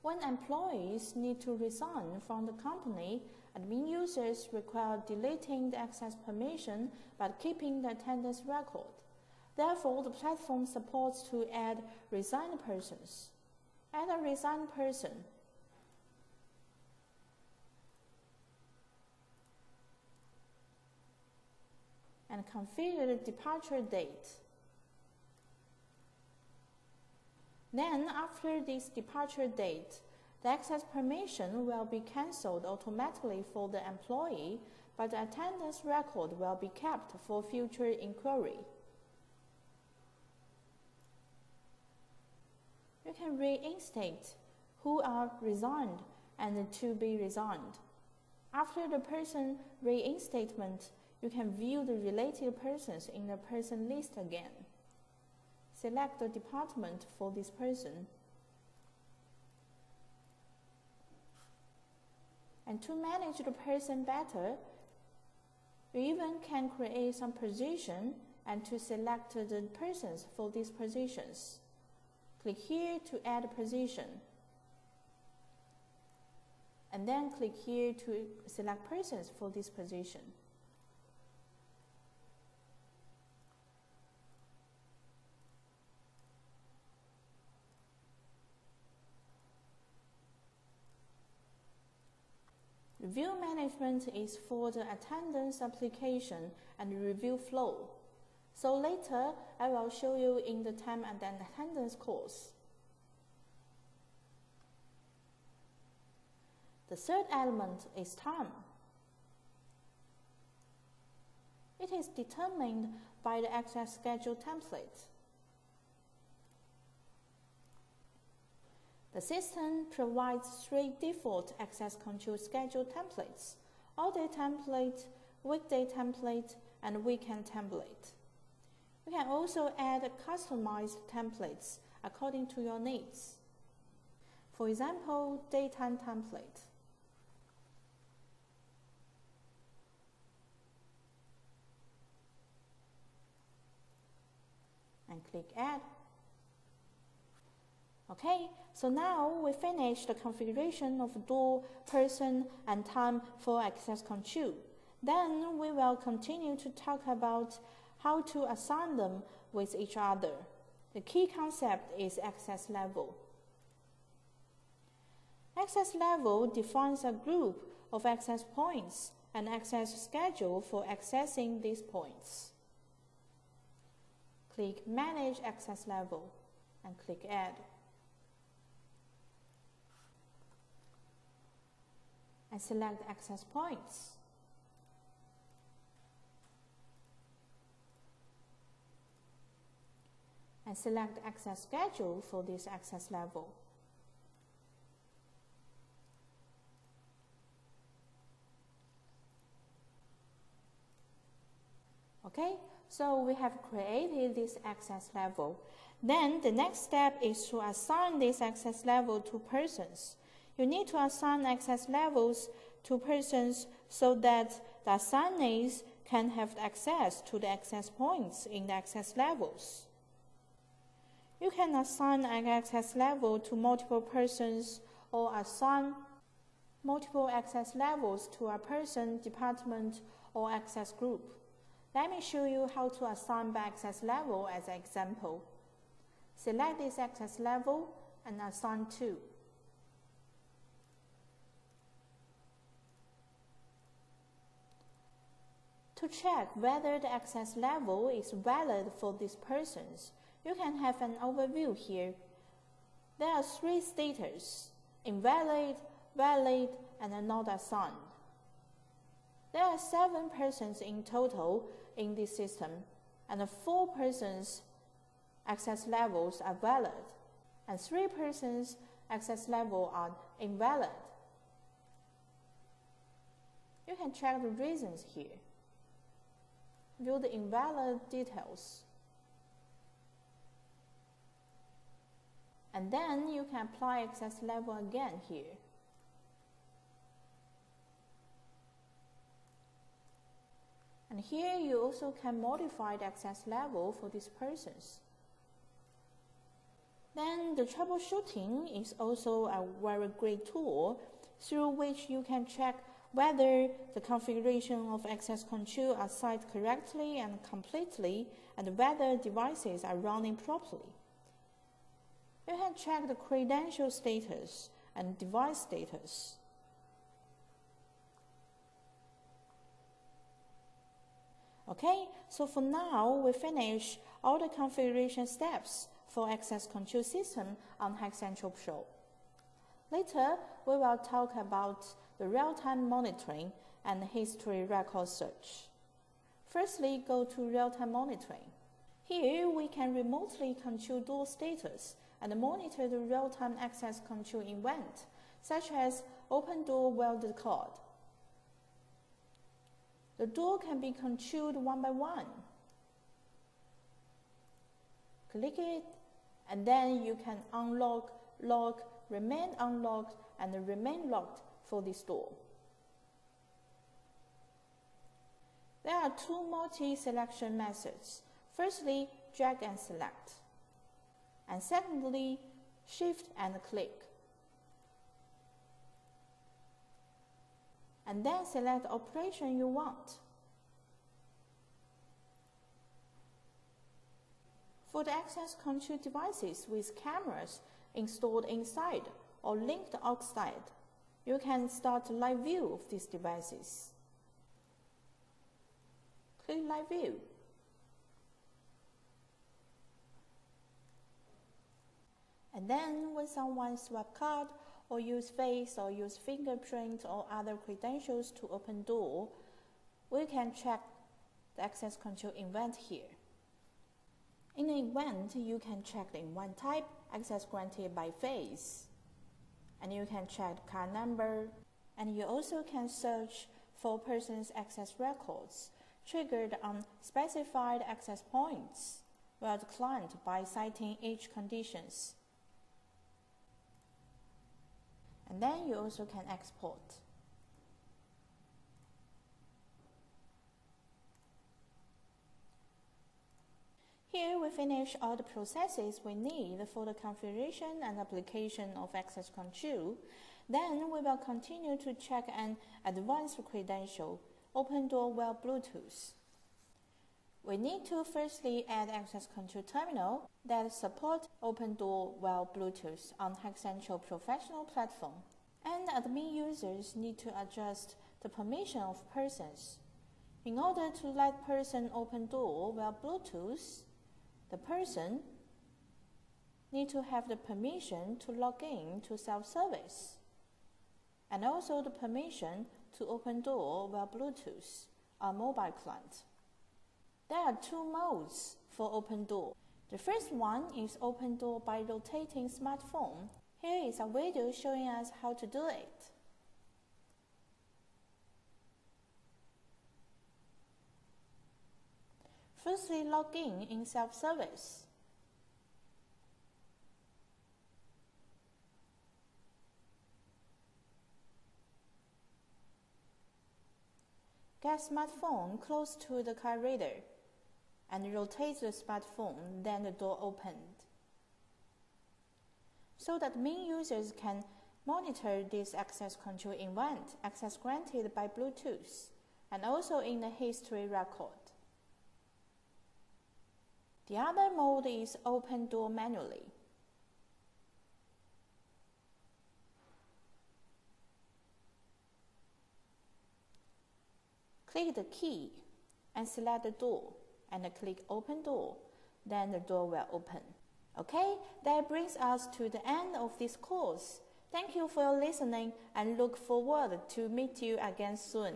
When employees need to resign from the company, admin users require deleting the access permission but keeping the attendance record. Therefore, the platform supports to add resigned persons. Add a resigned person. And configure the departure date. Then, after this departure date, the access permission will be cancelled automatically for the employee, but the attendance record will be kept for future inquiry. You can reinstate who are resigned and to be resigned. After the person reinstatement, you can view the related persons in the person list again. Select the department for this person. And to manage the person better, you even can create some position and to select the persons for these positions. Click here to add a position. And then click here to select persons for this position. Review management is for the attendance application and review flow. So later, I will show you in the time and attendance course. The third element is time. It is determined by the access schedule template. The system provides 3 default access control schedule templates: all-day template, weekday template, and weekend template. You can also add customized templates according to your needs. For example, daytime template. And click Add. Okay, so now we finished the configuration of door, person, and time for access control. Then we will continue to talk about how to assign them with each other. The key concept is access level. Access level defines a group of access points and access schedule for accessing these points. Click Manage Access Level and click Add. And select access points. And select access schedule for this access level. Okay, so we have created this access level. Then the next step is to assign this access level to persons. You need to assign access levels to persons so that the assignees can have access to the access points in the access levels. You can assign an access level to multiple persons or assign multiple access levels to a person, department, or access group. Let me show you how to assign by access level as an example. Select this access level and assign to. To check whether the access level is valid for these persons, you can have an overview here. There are 3 status: invalid, valid, and not assigned. There are 7 persons in total in this system, and 4 persons' access levels are valid, and 3 persons' access level are invalid. You can check the reasons here. View the invalid details. And then you can apply access level again here. And here you also can modify the access level for these persons. Then the troubleshooting is also a very great tool through which you can check whether the configuration of access control are set correctly and completely, and whether devices are running properly. You can check the credential status and device status. Okay, so for now, we finish all the configuration steps for access control system on Hikcentral Pro. Later, we will talk about the real-time monitoring and history record search. Firstly, go to real-time monitoring. Here, we can remotely control door status and monitor the real-time access control event, such as open door welded cord. The door can be controlled one by one. Click it, and then you can unlock, lock, remain unlocked, and remain locked for this door. There are two multi-selection methods. Firstly, drag and select. And secondly, shift and click. And then select the operation you want. For the access control devices with cameras installed inside or linked outside, you can start live view of these devices. Click live view. And then when someone swipe card or use face or use fingerprint or other credentials to open door, we can check the access control event here. In the event, you can check the event type, access granted by face, and you can check the card number, and you also can search for person's access records triggered on specified access points via the client by citing each conditions. And then you also can export. Here we finish all the processes we need for the configuration and application of access control. Then we will continue to check an advanced credential, open door via Bluetooth. We need to firstly add access control terminal that support open door via Bluetooth on Hikcentral Professional platform. And admin users need to adjust the permission of persons. In order to let person open door via Bluetooth, the person need to have the permission to log in to self-service, and also the permission to open door via Bluetooth on mobile client. There are two modes for open door. The first one is open door by rotating smartphone. Here is a video showing us how to do it. Firstly, log in self-service. Get smartphone close to the card reader and rotate the smartphone, then the door opened. So that main users can monitor this access control event, access granted by Bluetooth, and also in the history record. The other mode is open door manually. Click the key and select the door and click open door, then the door will open. Okay, that brings us to the end of this course. Thank you for your listening and look forward to meet you again soon.